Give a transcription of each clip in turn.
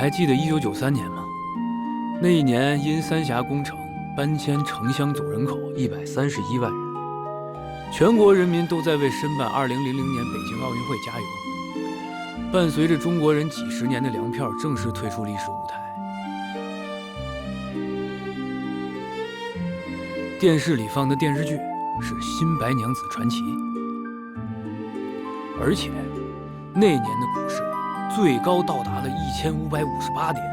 还记得1993年吗？那一年因三峡工程搬迁城乡总人口131万人，全国人民都在为申办2000年北京奥运会加油。伴随着中国人几十年的粮票正式退出历史舞台，电视里放的电视剧是《新白娘子传奇》，而且那年的股市最高到达了1558点。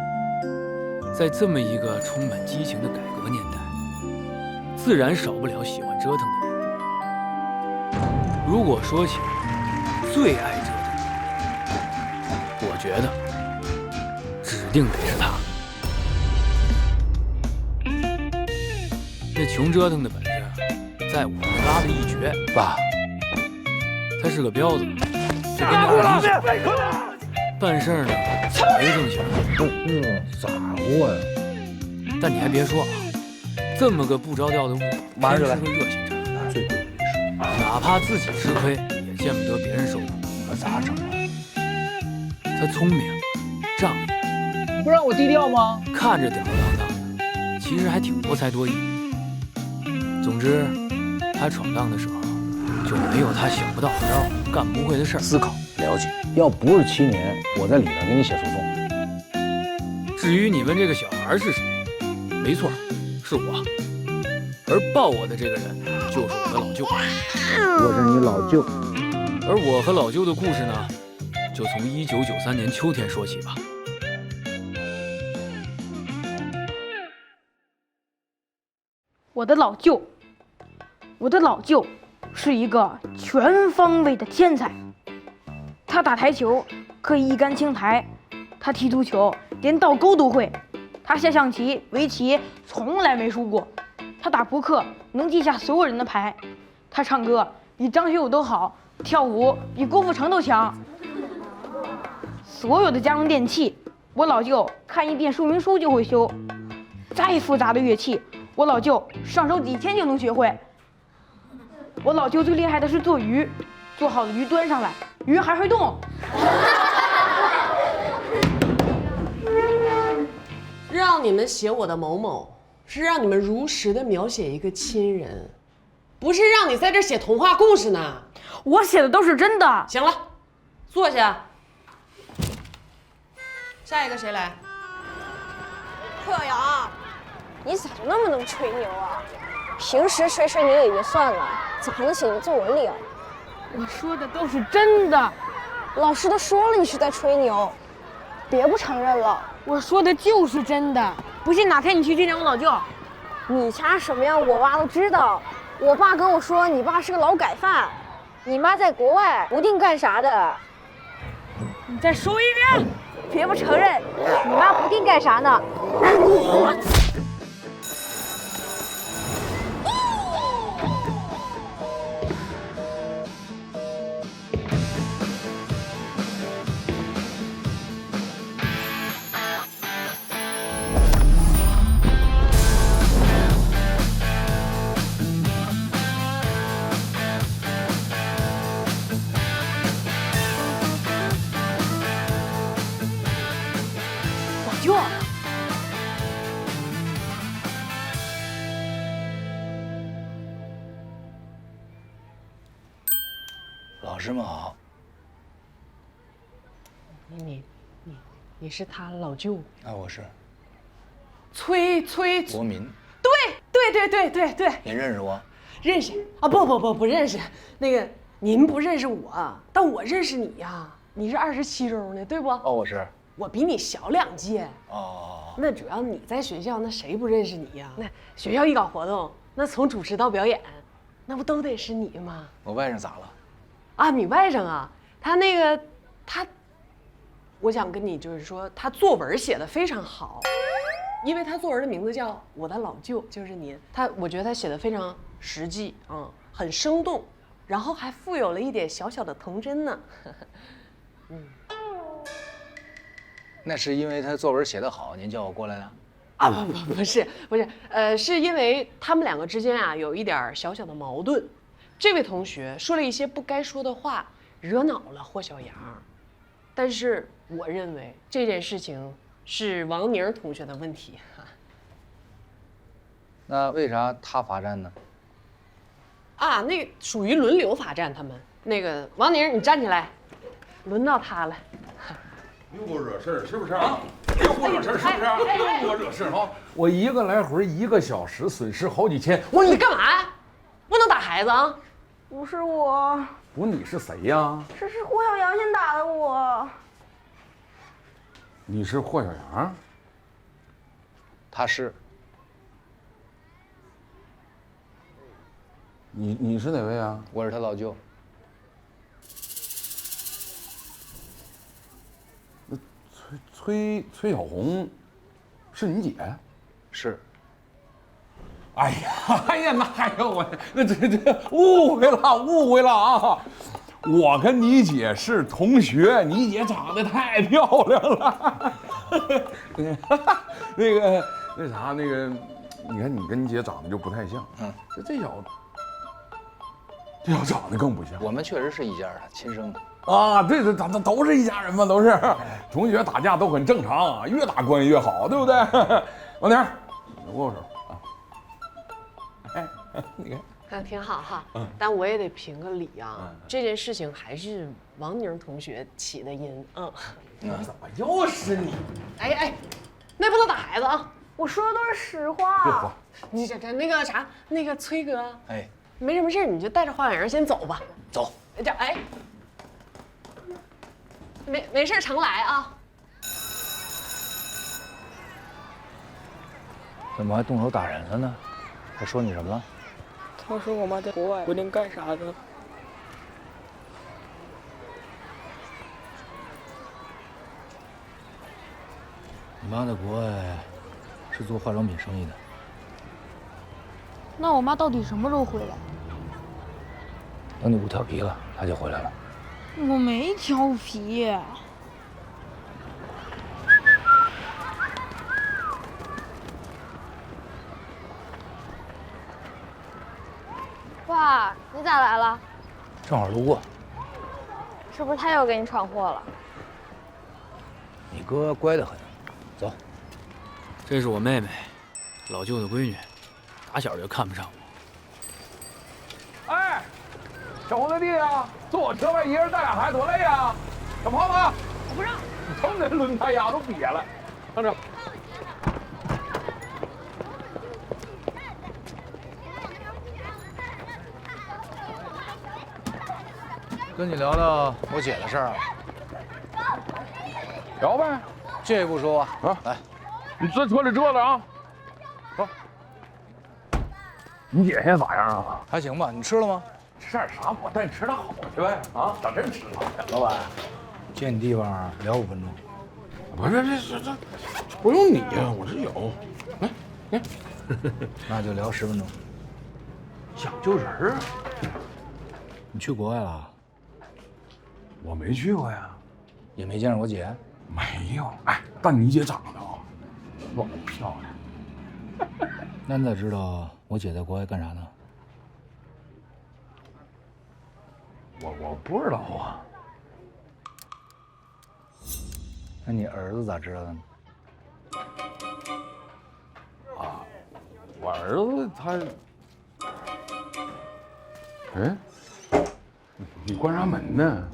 在这么一个充满激情的改革年代，自然少不了喜欢折腾的人。如果说起最爱折腾的，我觉得指定得是他。那穷折腾的本事，在我拉的一绝。爸，他是个彪子，就跟那二驴办事呢没正形。咋过呀？但你还别说啊，这么个不着调的物，马上就来天生热心肠，最贵的是，哪怕自己吃亏，也见不得别人受苦。可咋整啊？他聪明、仗义，你不让我低调吗？看着吊儿郎当的，其实还挺多才多艺。总之，他闯荡的时候，就没有他想不到的招、干不会的事儿。思考了解，要不是7年，我在里边给你写诉讼。至于你问这个小孩是谁，没错，是我。而抱我的这个人就是我的老舅。我是你老舅。而我和老舅的故事呢，就从1993年秋天说起吧。我的老舅是一个全方位的天才。他打台球可以一杆清台，他踢足球连倒钩都会，他下象棋、围棋从来没输过，他打扑克能记下所有人的牌，他唱歌比张学友都好，跳舞比郭富城都强。所有的家用电器，我老舅看一遍说明书就会修，再复杂的乐器，我老舅上手几天就能学会。我老舅最厉害的是做鱼，做好的鱼端上来，鱼还会动。让你们写我的某某，是让你们如实的描写一个亲人，不是让你在这写童话故事呢。我写的都是真的。行了，坐下。下一个谁来？柯阳，你咋就那么能吹牛啊？平时吹吹牛也就算了，咋还能写进作文里啊？我说的都是真的，老师都说了你是在吹牛，别不承认了。我说的就是真的。不信哪天你去见见我老舅。你家什么样我爸都知道。我爸跟我说你爸是个劳改犯，你妈在国外不定干啥的。你再说一遍。别不承认，你妈不定干啥呢。舅，老师们好。你是他老舅？啊，我是崔国民。对，您认识我？认识啊？不认识。那个您不认识我，但我认识你呀。你是27中的，对不？哦，我是。我比你小2届。哦。那主要你在学校，那谁不认识你呀？那学校一搞活动，那从主持到表演，那不都得是你吗？我外甥咋了？啊，你外甥啊，他，我想跟你就是说，他作文写得非常好，因为他作文的名字叫《我的老舅》，就是您。我觉得他写得非常实际，很生动，然后还富有了一点小小的童真呢。那是因为他作文写得好，您叫我过来的？啊，不是，是因为他们2个之间啊有一点小小的矛盾。这位同学说了一些不该说的话，惹恼了霍小杨。但是我认为这件事情是王宁同学的问题哈。那为啥他罚站呢？啊，那属于轮流罚站，他们那个王宁，你站起来，轮到他了。又给我惹事儿是不是啊？又给我惹事儿是不是？又给我惹事儿哈！我一个来回1个小时，损失好几千。我你干嘛呀？不能打孩子啊！不是我，不，你是谁呀？这是霍小阳先打的我。你是霍小阳？他是。你是哪位啊？我是他老舅。崔小红，是你姐？是。哎呀，那这误会了啊！我跟你姐是同学，你姐长得太漂亮了。那啥，你看你跟你姐长得就不太像。这小子长得更不像。我们确实是一家的，亲生的。啊，对，咱都是一家人嘛，都是同学，打架都很正常，越打关系越好，对不对？王宁，握握手啊！哎，你看，那挺好哈。但我也得评个理啊，这件事情还是王宁同学起的因。怎么又是你？哎，那不能打孩子啊！我说的都是实话。你这那个啥，那个崔哥，哎，没什么事，你就带着花阳先走吧。走。哎。没事，常来啊。怎么还动手打人了呢？他说你什么了？他说我妈在国外，不定干啥的。你妈在国外是做化妆品生意的。那我妈到底什么时候回来？等你不调皮了，她就回来了。我没调皮。爸，你咋来了？正好路过。是不是他又给你闯祸了？你哥乖得很，走。这是我妹妹，老舅的闺女，打小就看不上我。哎，小红子弟啊，坐我车外一人带俩孩子多累呀！小胖子，我不让，你瞅你那轮胎牙都瘪了，等着。跟你聊聊我姐的事儿。聊呗，这也不说啊，来，你这车里坐着啊。走。你姐现在咋样啊？还行吧？你吃了吗？吃点啥？我带你吃点好的呗。啊，咋真吃了？老板，借你地方聊5分钟。不是这不用你呀，我这有。来，那就聊10分钟。讲究人啊。你去国外了？我没去过呀，也没见着我姐？没有。哎，但你姐长得啊，老漂亮。那你咋知道我姐在国外干啥呢？我不知道啊。那你儿子咋知道的呢？啊，我儿子他，哎，你关啥门呢？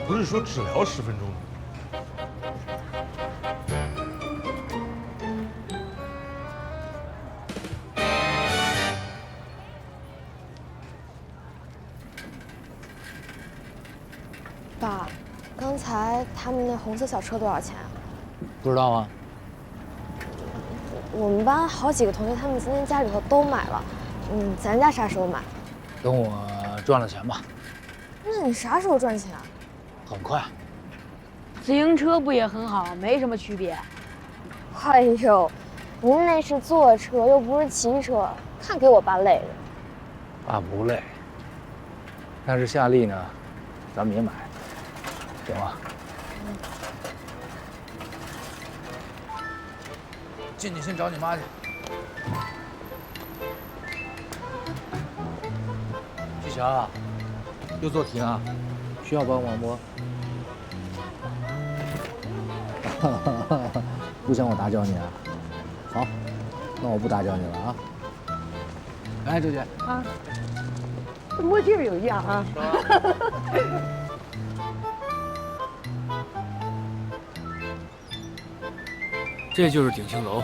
不是说只聊10分钟吗？爸，刚才他们那红色小车多少钱啊？不知道啊。我们班好几个同学，他们今天家里头都买了。咱家啥时候买？等我赚了钱吧。那你啥时候赚钱啊？很快。自行车不也很好，没什么区别。哎呦，您那是坐车，又不是骑车，看给我爸累的。爸不累，但是夏利呢，咱们也买，行吗？进去先找你妈去。霞，又做题啊？需要帮忙不？不想我打搅你啊？好，那我不打搅你了啊。哎，周姐啊，这墨镜有样啊。这就是鼎庆楼，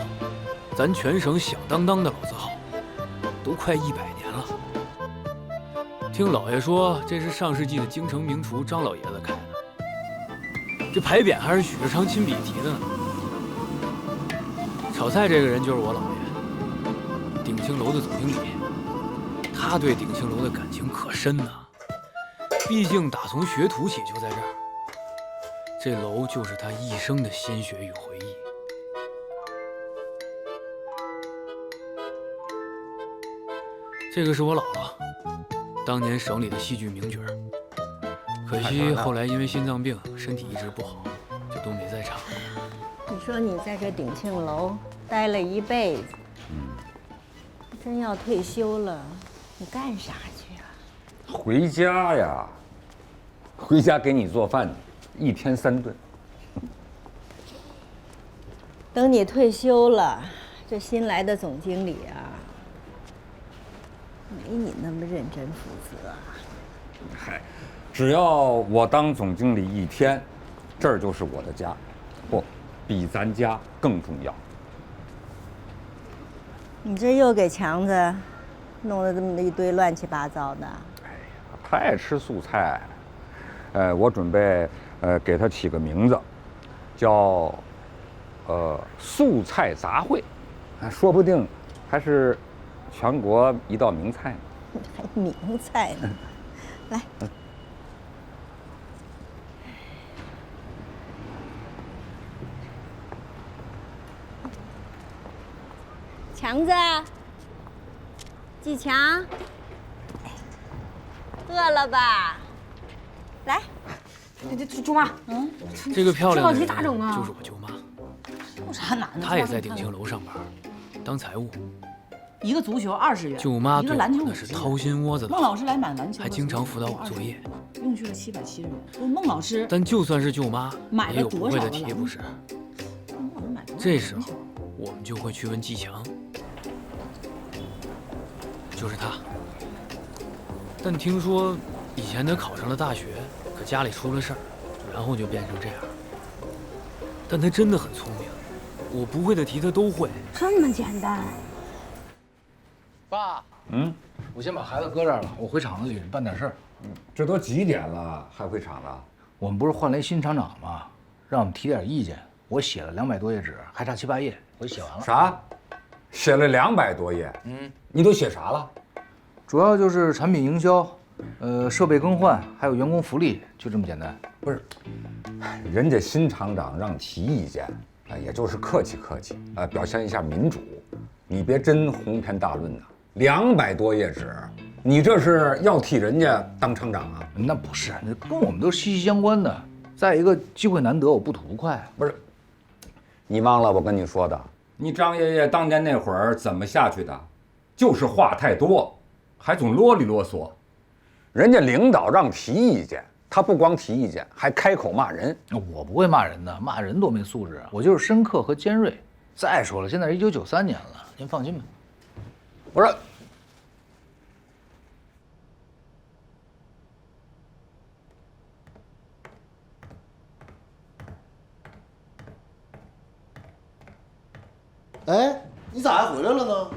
咱全省响当当的老字号，都快100年了。听老爷说，这是上世纪的京城名厨张老爷子开的，这牌匾还是许世昌亲笔题的呢。炒菜这个人就是我老爷，鼎庆楼的总经理，他对鼎庆楼的感情可深呐。毕竟打从学徒起就在这儿，这楼就是他一生的心血与回忆。这个是我姥姥，当年省里的戏剧名角，可惜后来因为心脏病，身体一直不好，就都没再唱。你说你在这鼎庆楼待了一辈子，真要退休了，你干啥去啊？回家呀，回家给你做饭去，1天3顿。等你退休了，这新来的总经理啊，没你那么认真负责。嗨，只要我当总经理1天，这儿就是我的家，不，比咱家更重要。你这又给强子弄了这么一堆乱七八糟的。哎呀，他爱吃素菜，我准备给他起个名字，叫素菜杂烩，说不定还是全国一道名菜呢。还名菜呢，来。强子，季强，饿了吧？来，这舅妈，这个漂亮的人这道题咋整啊就是我舅妈，有啥难的？她也在鼎庆楼上班，当财务。一个足球20元，舅妈对我一个篮球那是掏心窝子的孟老师来买篮球，还经常辅导我作业，用去了770元。问孟老师，但就算是舅妈，买了也有不会的多少题不是？孟老师买多少这时候我们就会去问季强，就是他。但听说以前他考上了大学，可家里出了事儿，然后就变成这样。但他真的很聪明，我不会的题他都会。这么简单？爸，我先把孩子搁这儿了，我回厂子里办点事儿。这都几点了，还回厂子？我们不是换了一新厂长吗？让我们提点意见。我写了200多页纸，还差7、8页，我写完了。啥？写了200多页？你都写啥了？主要就是产品营销，设备更换，还有员工福利，就这么简单。不是，人家新厂长让提意见，也就是客气客气，表现一下民主。你别真鸿篇大论呐，200多页纸，你这是要替人家当厂长啊？那不是，那跟我们都息息相关的。再一个，机会难得，我不图快。不是，你忘了我跟你说的，你张爷爷当年那会儿怎么下去的？就是话太多，还总啰里啰嗦。人家领导让提意见，他不光提意见，还开口骂人。我不会骂人的，骂人多没素质啊！我就是深刻和尖锐。再说了，现在是1993年了，您放心吧。我说，哎，你咋还回来了呢？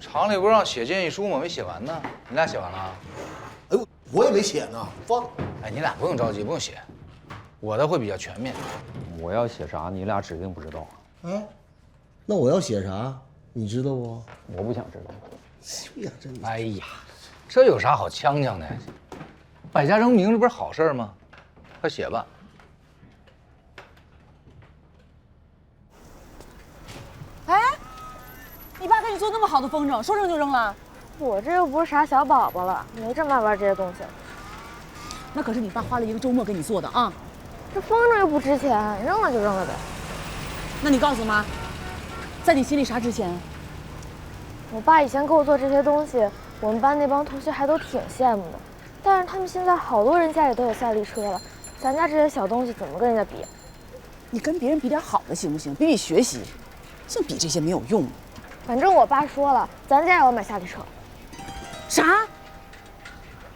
厂里不是让写建议书吗？没写完呢。你俩写完了？哎呦，我也没写呢，放。哎，你俩不用着急，不用写，我的会比较全面。我要写啥，你俩指定不知道。哎，那我要写啥，你知道不？我不想知道。哎呀，真的。哎呀，这有啥好呛呛的？百家争鸣，这不是好事吗？快写吧。哎，你爸给你做那么好的风筝，说扔就扔了？我这又不是啥小宝宝了，没这么爱玩这些东西。那可是你爸花了一个周末给你做的啊！这风筝又不值钱，扔了就扔了呗。那你告诉妈，在你心里啥值钱？我爸以前给我做这些东西，我们班那帮同学还都挺羡慕的，但是他们现在好多人家里都有赛力车了，咱家这些小东西怎么跟人家比？你跟别人比点好的行不行？比比学习，净比这些没有用的。反正我爸说了，咱家也要买夏利车。啥？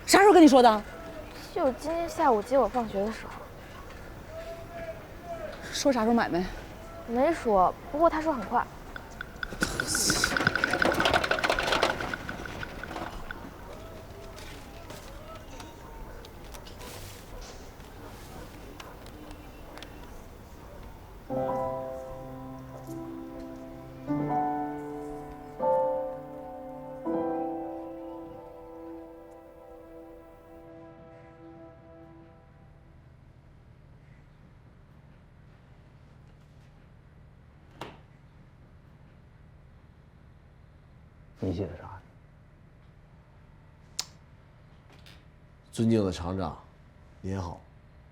啥时候跟你说的？就今天下午接我放学的时候。说啥时候买没？没说，不过他说很快。你写的啥？尊敬的厂长，您好，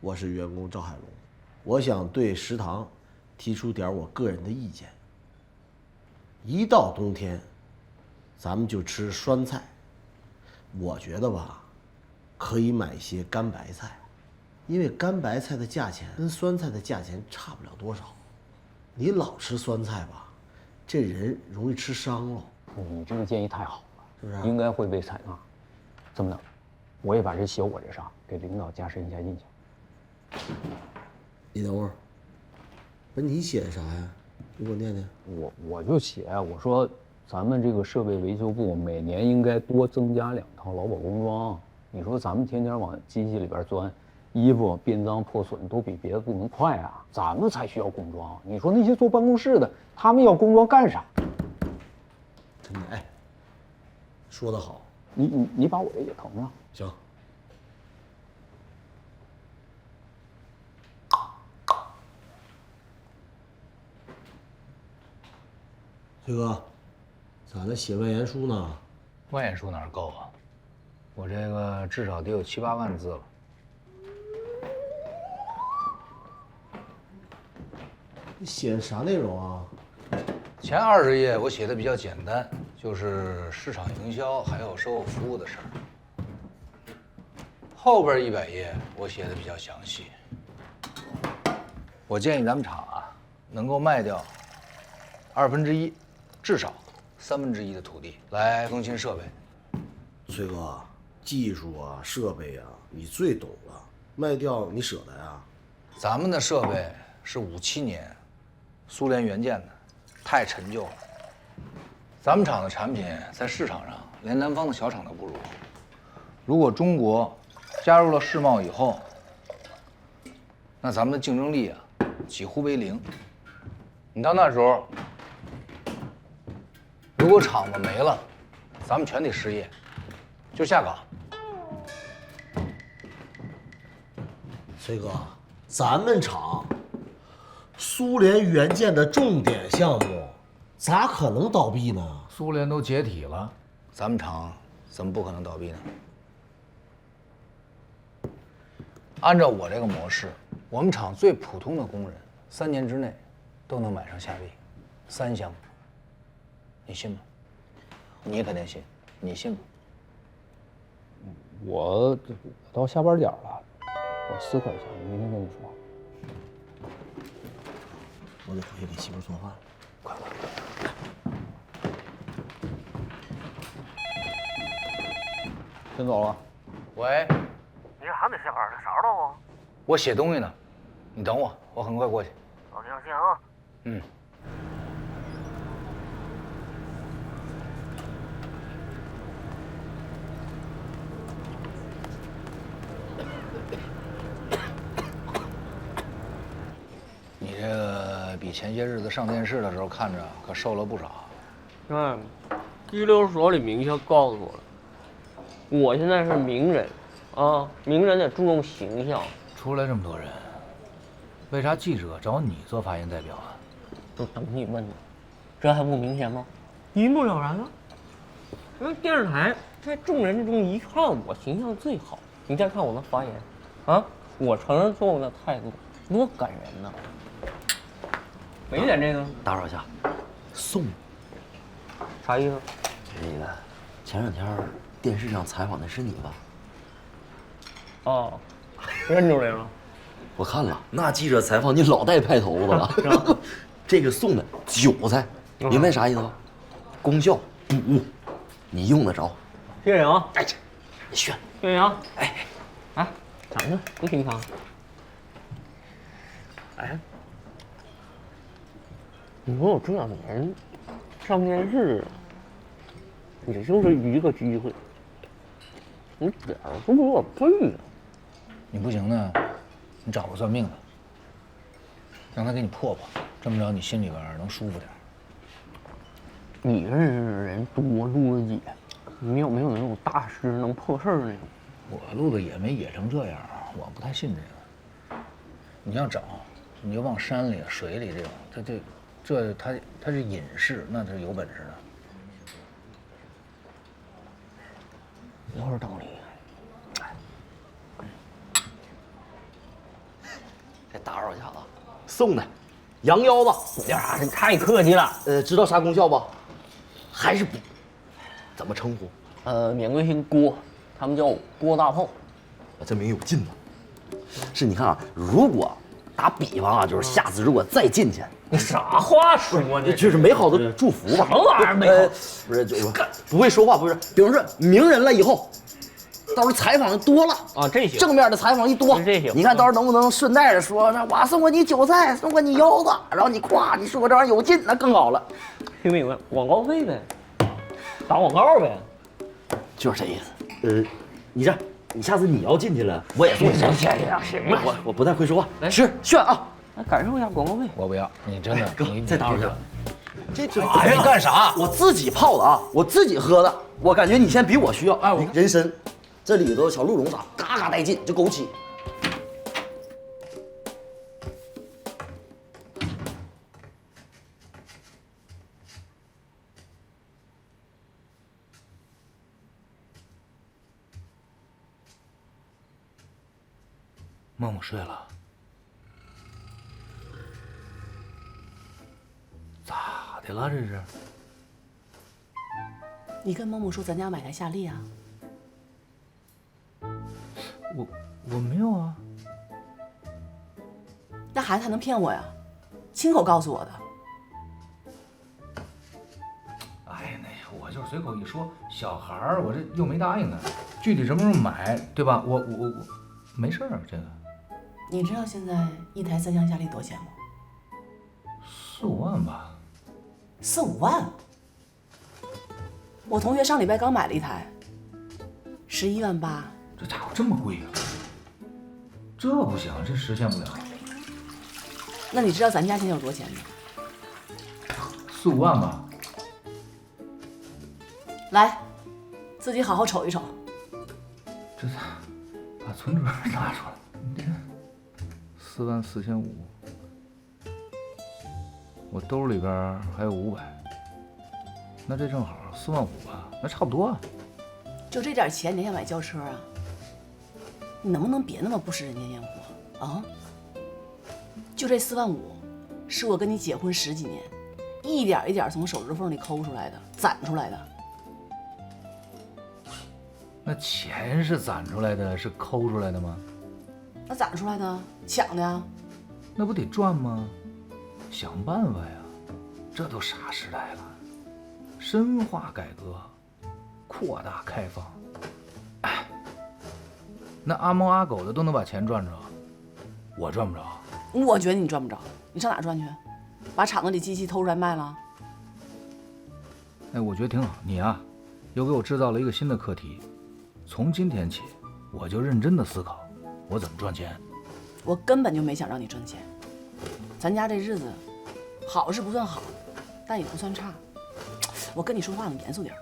我是员工赵海龙，我想对食堂提出点我个人的意见。一到冬天，咱们就吃酸菜，我觉得吧，可以买一些干白菜，因为干白菜的价钱跟酸菜的价钱差不了多少。你老吃酸菜吧，这人容易吃伤了。你这个建议太好了，是不是？应该会被采纳。这么的，我也把这写我这上给领导加深一下印象。你等会儿，不是你写的啥呀？你给我念念。我就写，我说咱们这个设备维修部每年应该多增加2套劳保工装。你说咱们天天往机器里边钻，衣服变脏破损都比别的部门快啊，咱们才需要工装。你说那些坐办公室的，他们要工装干啥？真的，哎，说得好。你把我这也腾上。行。崔哥，咋的？写外延书呢？外延书哪儿够啊？我这个至少得有7、8万字了。你写的啥内容啊？前20页我写的比较简单，就是市场营销还有售后服务的事儿。后边100页我写的比较详细。我建议咱们厂啊，能够卖掉1/2，至少1/3的土地来更新设备。崔哥，技术啊，设备啊，你最懂了。卖掉你舍得呀？咱们的设备是57年苏联原件的，太陈旧了。咱们厂的产品在市场上连南方的小厂都不如。如果中国加入了世贸以后，那咱们的竞争力啊几乎为0。你到那时候，如果厂子没了，咱们全得失业，就下岗。崔哥，咱们厂苏联原件的重点项目，咋可能倒闭呢？苏联都解体了，咱们厂怎么不可能倒闭呢？按照我这个模式，我们厂最普通的工人3年之内都能买上夏利3箱，你信吗？你肯定信，你信吗？我到下班点了，我思考一下，明天跟你说。我得回去给媳妇做饭。快！先走了。喂，你这还没下班呢？啥时候到啊？我写东西呢，你等我，我很快过去。行行啊。嗯。你这个比前些日子上电视的时候看着可瘦了不少。拘留所里明确告诉我了，我现在是名人，啊，名人得注重形象。出来这么多人，为啥记者找你做发言代表啊？就等你问呢，这还不明显吗？一目了然了。因为电视台在众人之中一看我形象最好，你再看我的发言，啊，我承认错误的态度多感人呐！没点这个，打扰一下，送。啥意思？给你的前2天电视上采访的是你吧？哦，认出来了。我看了，那记者采访你老带派头子了。是吧？这个送的韭菜，明白啥意思吧？功效补，你用得着。谢谢啊！哎，你炫。谢谢啊！哎，啊，尝尝，不平常。哎，你说我这2年上电视，也就是一个机会，你点儿都给我背了。你不行呢，你找个算命的，让他给你破破，这么着你心里边能舒服点。你认识的人多，路子野，你有没有那种大师能破事儿那种？我路子也没野成这样，我不太信这个。你要找，你就往山里、水里这种，他是隐士，那他是有本事的。有点道理。再打扰一下子，送的羊腰子。呀，你太客气了。知道啥功效不？还是补。怎么称呼？免贵姓郭，他们叫郭大炮。这名有劲呢。是，你看啊，如果打比方啊，就是下次如果再进去，你啥话说呢？就是美好的祝福吧。什么玩意儿美好？不是，不会说话，不是。比如说名人了以后。到时候采访多了啊，这行。正面的采访一多，这行。你看到时候能不能顺带着说，我送过你韭菜，送过你腰子，然后你夸你说我这玩意儿有劲，那更好了。听明白？广告费呗，打广告呗，就是这意思。你这样，你下次你要进去了，我也送你。行了，我不太会说话，来吃炫啊！来感受一下广告费。我不要，你真的，你再打扰一下。这玩意儿干啥？我自己泡的啊，我自己喝的，我感觉你现在比我需要。哎，人参。这里头小鹿茸啥，嘎嘎带劲，就枸杞。梦梦睡了，咋的了这是？你跟某某说咱家买台夏利啊？我没有啊。那孩子还能骗我呀？亲口告诉我的。哎，那我就随口一说，小孩儿，我这又没答应他，具体什么时候买，对吧？我没事儿，这个。你知道现在一台3厢夏利多少钱吗？4、5万吧。4、5万？我同学上礼拜刚买了一台，11万8。这家伙这么贵啊！这不行，这实现不了。那你知道咱家现在有多少钱吗？4、5万吧。来，自己好好瞅一瞅。这把存折拿出来，你这44500，我兜里边还有500，那这正好45000吧，那差不多啊。就这点钱，你还想买轿车啊？你能不能别那么不食人间烟火啊？就这45000，是我跟你结婚10几年，一点一点从手指缝里抠出来的，攒出来的。那钱是攒出来的，是抠出来的吗？那攒出来的，抢的呀。那不得赚吗？想办法呀！这都啥时代了？深化改革，扩大开放。哎，那阿猫阿狗的都能把钱赚着，我赚不着。我觉得你赚不着，你上哪赚去？把厂子里机器偷出来卖了？哎，我觉得挺好。你啊，又给我制造了一个新的课题。从今天起，我就认真的思考，我怎么赚钱。我根本就没想让你挣钱。咱家这日子，好是不算好，但也不算差。我跟你说话呢，严肃点儿。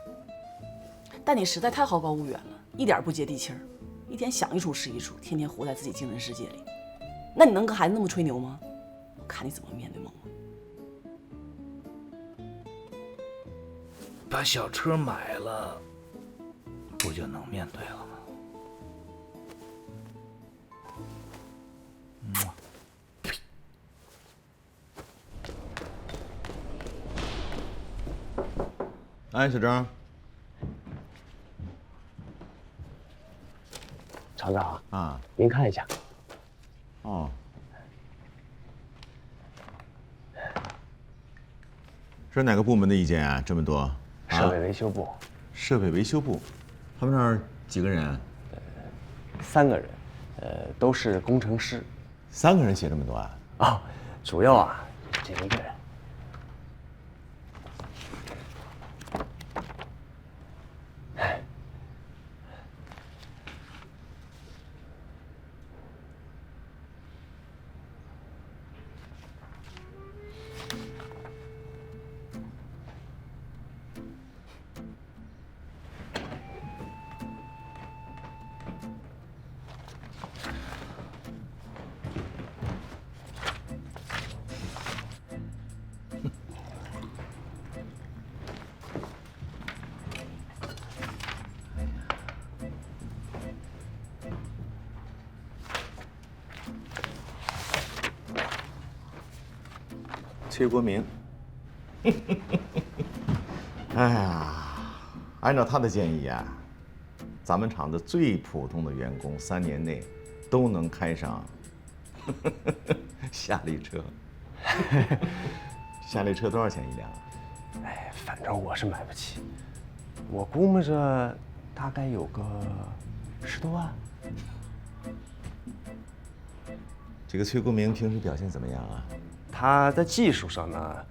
但你实在太好高骛远了，一点不接地气儿，一天想一出是一出，天天活在自己精神世界里。那你能跟孩子那么吹牛吗？我看你怎么面对梦梦。把小车买了，不就能面对了吗？哎，小张，厂长啊，您看一下。哦。这是哪个部门的意见啊？这么多？设备维修部。设备维修部，他们那儿几个人？3个人，都是工程师。3个人写这么多啊？哦，主要啊，这一个人。崔国明。哎呀，按照他的建议啊，咱们厂的最普通的员工3年内都能开上夏利车。夏利车多少钱一辆啊？哎，反正我是买不起，我估摸着大概有个10多万。这个崔国明平时表现怎么样啊？他在技术上呢，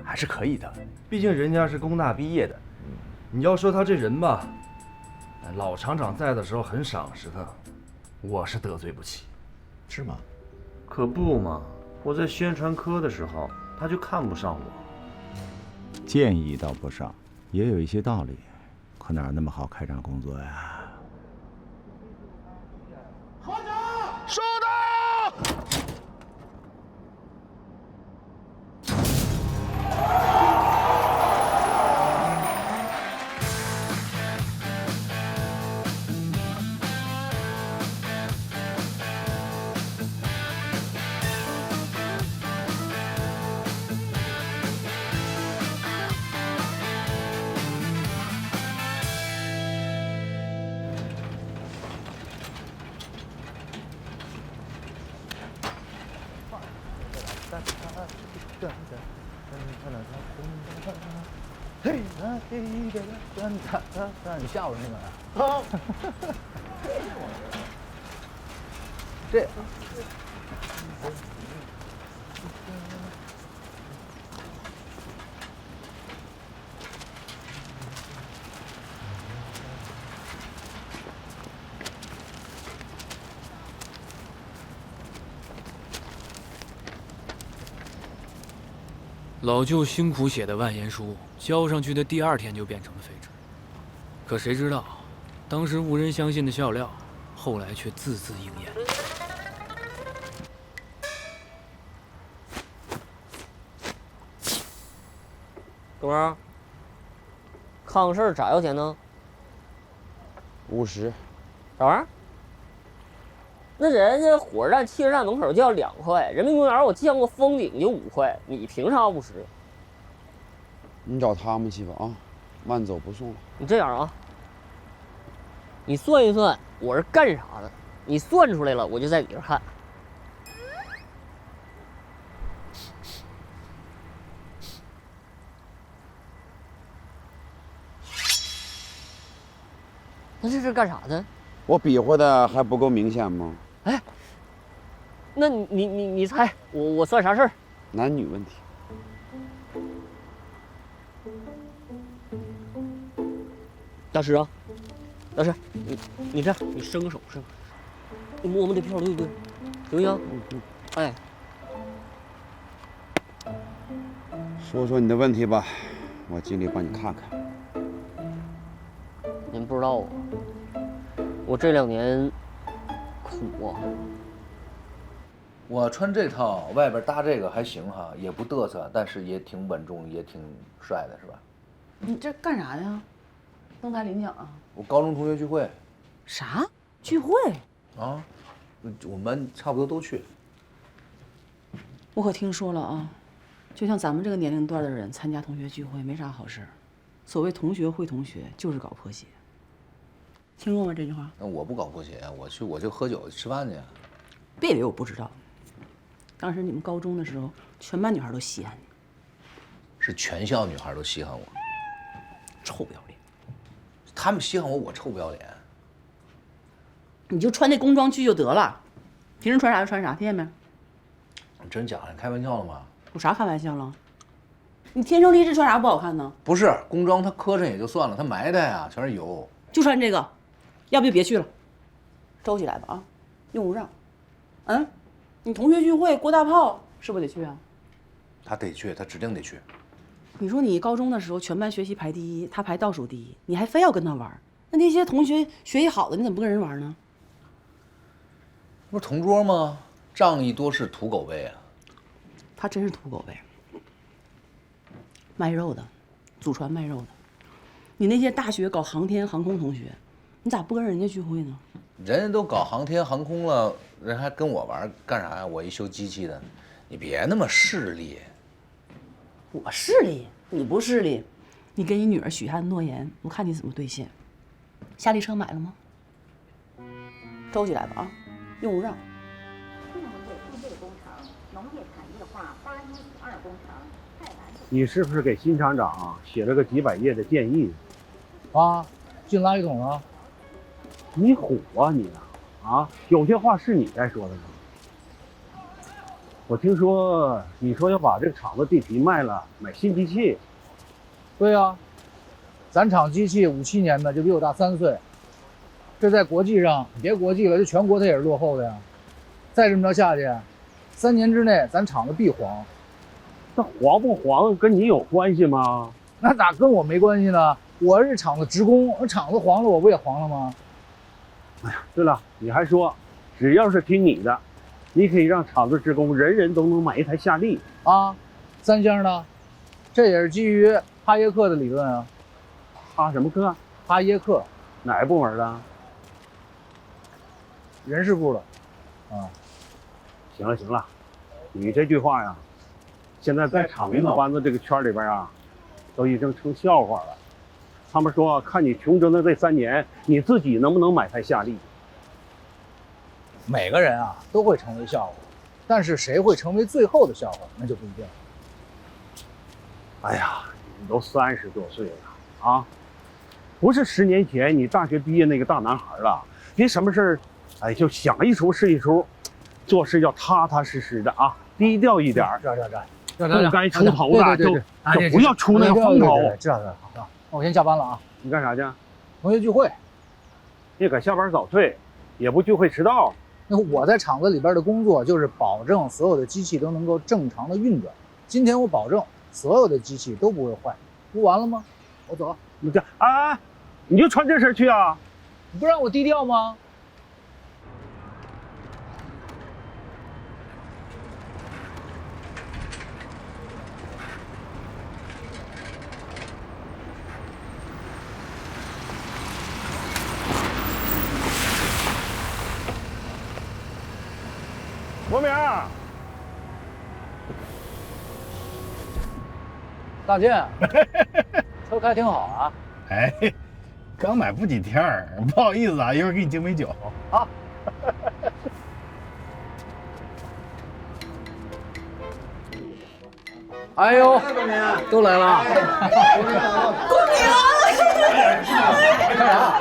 还是可以的，毕竟人家是工大毕业的。你要说他这人吧，老厂长在的时候很赏识他，我是得罪不起。是吗？可不嘛，我在宣传科的时候，他就看不上我。建议倒不少，也有一些道理，可哪有那么好开展工作呀？收到。你吓我那个呀？这。老舅辛苦写的万言书，交上去的第2天就变成了废纸。可谁知道，当时无人相信的笑料，后来却字字应验。哥们儿，康氏咋要钱呢？50。啥玩意儿？那人家火车站、汽车站门口就要2块，人民公园我见过封顶就5块，你凭啥50？你找他们去吧啊，慢走不送了。你这样啊，你算一算我是干啥的，你算出来了，我就在你这看。那这是干啥的？我比划的还不够明显吗？哎，那你猜我算啥事儿？男女问题。大师啊，大师，你这样，你伸个手，你摸摸这票对不对？行不行？哎，说说你的问题吧，我尽力帮你看看。您不知道啊，我这2年苦啊。我穿这套，外边搭这个还行哈，也不嘚瑟，但是也挺稳重，也挺帅的，是吧？你这干啥呀？登台领奖啊？我高中同学聚会。啥聚会？啊，我们差不多都去。我可听说了啊，就像咱们这个年龄段的人参加同学聚会没啥好事。所谓同学会同学，就是搞破鞋。听过吗这句话？那我不搞破鞋，我就喝酒吃饭去。别以为我不知道，当时你们高中的时候，全班女孩都稀罕你。是全校女孩都稀罕我，臭不要脸！他们稀罕我，我臭不要脸。你就穿那工装去就得了，平时穿啥就穿啥，听见没？你真假的？你开玩笑了吗？有啥开玩笑了？你天生丽质穿啥不好看呢？不是工装，它磕碜也就算了，它埋汰呀，全是油。就穿这个，要不就别去了，收起来吧啊，用不上。嗯，你同学聚会郭大炮是不是得去啊？他得去，他指定得去。你说你高中的时候全班学习排第一，他排倒数第一，你还非要跟他玩？那些同学学习好的，你怎么不跟人玩呢？不是同桌吗？仗义多是土狗辈啊！他真是土狗辈，卖肉的，祖传卖肉的。你那些大学搞航天航空同学，你咋不跟人家聚会呢？人家都搞航天航空了，人还跟我玩干啥呀？我一修机器的，你别那么势利。我势利，你不势利。你跟你女儿许下的诺言，我看你怎么兑现。夏利车买了吗？收起来吧啊，用不上。你是不是给新厂长写了个几百页的建议？啊，进垃圾桶了。你虎啊你啊！有些话是你该说的吗？我听说你说要把这个厂子地皮卖了，买新机器。对呀，咱厂机器57年的，就比我大3岁。这在国际上，别国际了，就全国它也是落后的呀。再这么着下去，3年之内咱厂子必黄。那黄不黄跟你有关系吗？那咋跟我没关系呢？我是厂子职工，那厂子黄了，我不也黄了吗？哎呀，对了，你还说，只要是听你的，你可以让厂子职工人人都能买一台夏利啊。3星呢？这也是基于哈耶克的理论啊。哈什么克？哈耶克，哪个部门的？人事部的。啊，行了行了，你这句话呀，现在在厂领导班子这个圈里边啊，都已经成笑话了。他们说，看你穷争的这3年，你自己能不能买台夏利？每个人啊都会成为笑话，但是谁会成为最后的笑话，那就不一定了。哎呀，你都30多岁了啊，不是10年前你大学毕业那个大男孩了。别什么事儿，哎，就想一出是一出，做事要踏踏实实的啊，低调一点。不该出头的就不要出那个风头。知道。好，那我先下班了啊。你干啥去？同学聚会。你可下班早退，也不聚会迟到。那我在厂子里边的工作就是保证所有的机器都能够正常的运转。今天我保证所有的机器都不会坏，不完了吗？我走。你这啊，你就穿这身去啊？你不让我低调吗？国明，大健，车开挺好啊。哎，刚买不几天儿，不好意思啊，一会儿给你敬杯酒啊。哎呦，都来了。公明，干啥？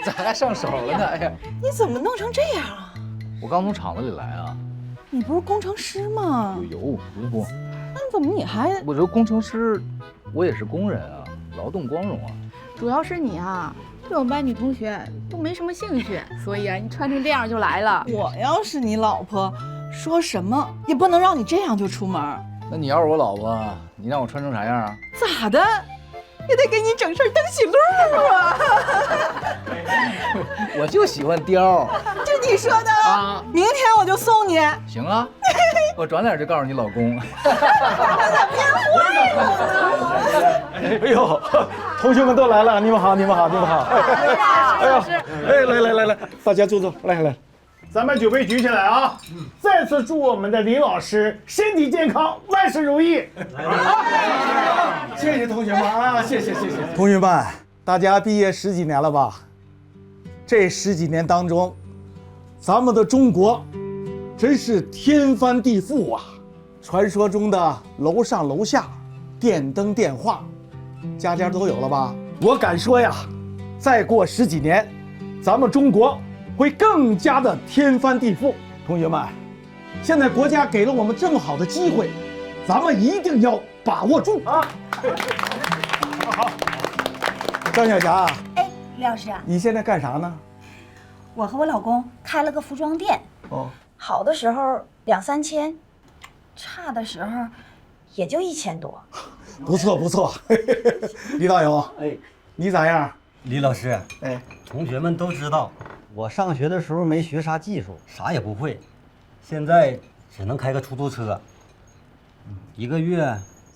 咋还上手了呢？哎呀，你怎么弄成这样啊？我刚从厂子里来啊。你不是工程师吗？有，不。那怎么你还……我这工程师，我也是工人啊，劳动光荣啊。主要是你啊，对我们班女同学都没什么兴趣，所以啊，你穿成这样就来了。我要是你老婆，说什么也不能让你这样就出门。那你要是我老婆，你让我穿成啥样啊？咋的？也得给你整身灯喜路啊！我就喜欢貂。就你说的啊！明天我就送你。行啊，我转脸就告诉你老公。哎呦，同学们都来了，你们好。哎呦，哎，来，大家坐，来，咱们酒杯举起来啊！再次祝我们的林老师身体健康，万事如意。谢谢同学们啊，谢谢。同学们，大家毕业10几年了吧？这10几年当中，咱们的中国真是天翻地覆啊！传说中的楼上楼下、电灯电话，家家都有了吧？我敢说呀，再过10几年，咱们中国会更加的天翻地覆。同学们，现在国家给了我们这么好的机会，咱们一定要把握住啊！好，张小霞，哎，李老师，你现在干啥呢？我和我老公开了个服装店，好的时候2、3千，差的时候也就1000多。不错不错，李导游，哎，你咋样？李老师，哎，同学们都知道，我上学的时候没学啥技术，啥也不会，现在只能开个出租车，1个月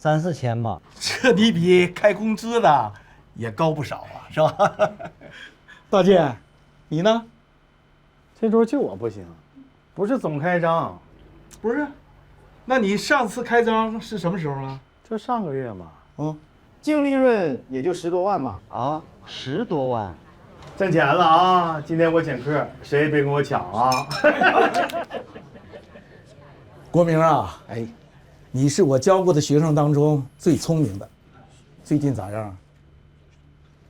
3、4千吧。这你比开工资的也高不少啊，是吧？大健，你呢？这桌就我不行，不是总开张。不是，那你上次开张是什么时候啊？就上个月嘛。净利润也就10多万嘛。啊，10多万，挣钱了啊！今天我请客，谁也别跟我抢啊！国明啊，哎，你是我教过的学生当中最聪明的，最近咋样？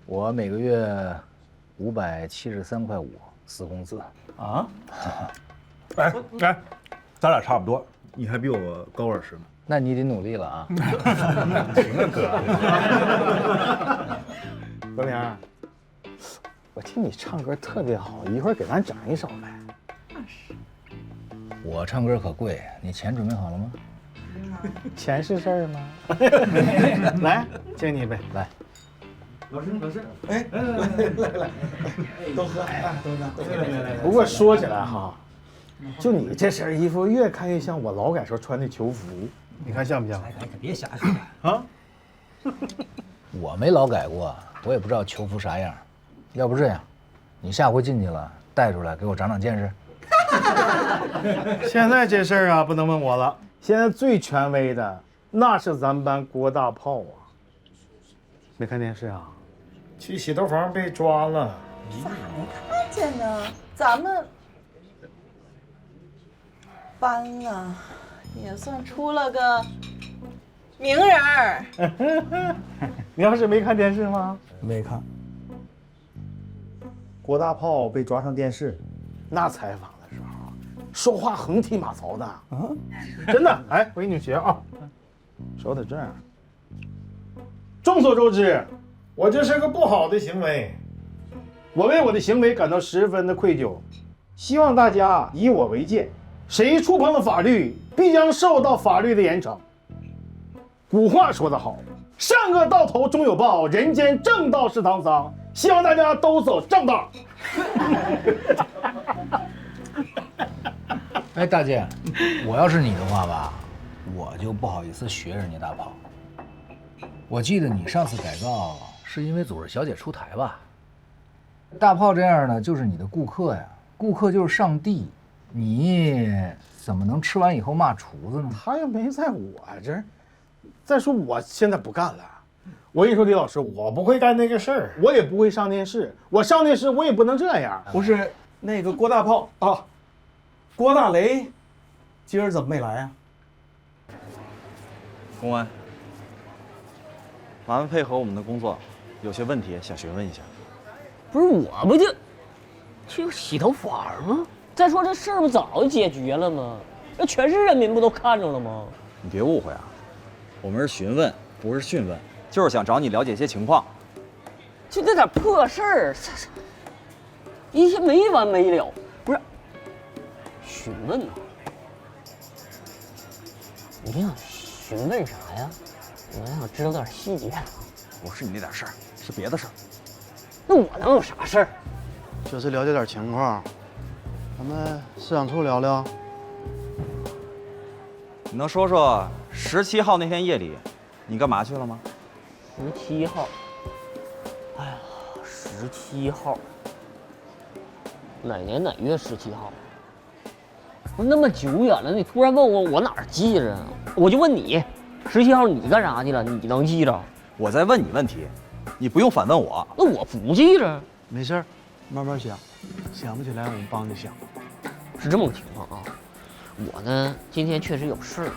我每个月573块5死工资啊！哎，咱俩差不多，你还比我高20呢。那你得努力了啊！行啊，哥。国明，我听你唱歌特别好，一会儿给咱整一首呗。我唱歌可贵，你钱准备好了吗？钱是事儿吗？来，敬你一杯，来。老师，哎，来，都喝，都喝。不过说起来哈，就你这身衣服，越看越像我劳改时候穿的囚服，你看像不像？哎，可别瞎说啊！我没劳改过，我也不知道囚服啥样。要不这样，你下回进去了带出来给我长长见识。现在这事儿啊，不能问我了。现在最权威的那是咱们班郭大炮啊！没看电视啊？去洗头房被抓了。咋没看见呢？咱们班啊，也算出了个名人儿。你要是没看电视吗？没看。郭大炮被抓上电视，那采访的时候说话横踢马槽的啊，真的。哎，我给你们学啊，说的这样。众所周知，我这是个不好的行为，我为我的行为感到十分的愧疚，希望大家以我为戒，谁触碰了法律，必将受到法律的严惩。古话说得好，善恶到头终有报，人间正道是沧桑。希望大家都走正道。哎，大健，我要是你的话吧，我就不好意思学人家大炮。我记得你上次改造是因为组织小姐出台吧？大炮这样的就是你的顾客呀，顾客就是上帝，你怎么能吃完以后骂厨子呢？他又没在我这儿。再说我现在不干了。我跟你说，李老师，我不会干那个事儿，我也不会上电视。我上电视，我也不能这样。不是那个郭大炮啊，郭大雷，今儿怎么没来啊？公安，麻烦配合我们的工作，有些问题想询问一下。不是我不就去洗头房吗？再说这事儿不早就解决了吗？那全市人民不都看着了吗？你别误会啊，我们是询问，不是讯问。就是想找你了解一些情况，就那点破事儿，一些没完没了。不是询问呐？你想询问啥呀？我想知道点细节。不是你那点事儿，是别的事儿。那我能有啥事儿？就是了解点情况，咱们市场处聊聊。你能说说17号那天夜里，你干嘛去了吗？17号，哎呀，17号，哪年哪月17号？不是那么久远了，你突然问我，我哪儿记着？我就问你，17号你干啥去了？你能记着？我在问你问题，你不用反问我。那我不记着。没事儿，慢慢想，想不起来我们帮你想。是这么个情况啊，我呢今天确实有事儿，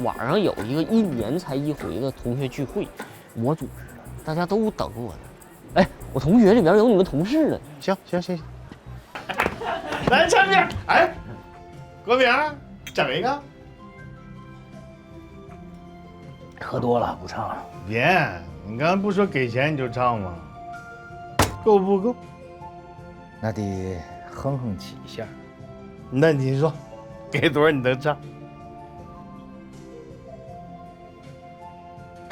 晚上有一个1年才一回的同学聚会，我组织的，大家都等我呢。哎，我同学里边有你们同事呢。行，来唱歌。哎，国明，整一个。喝多了不唱了。别，你刚才不说给钱你就唱吗？够不够？那得哼哼几下。那你说，给多少你能唱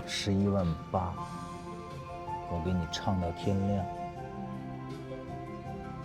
？11.8万，我给你唱到天亮。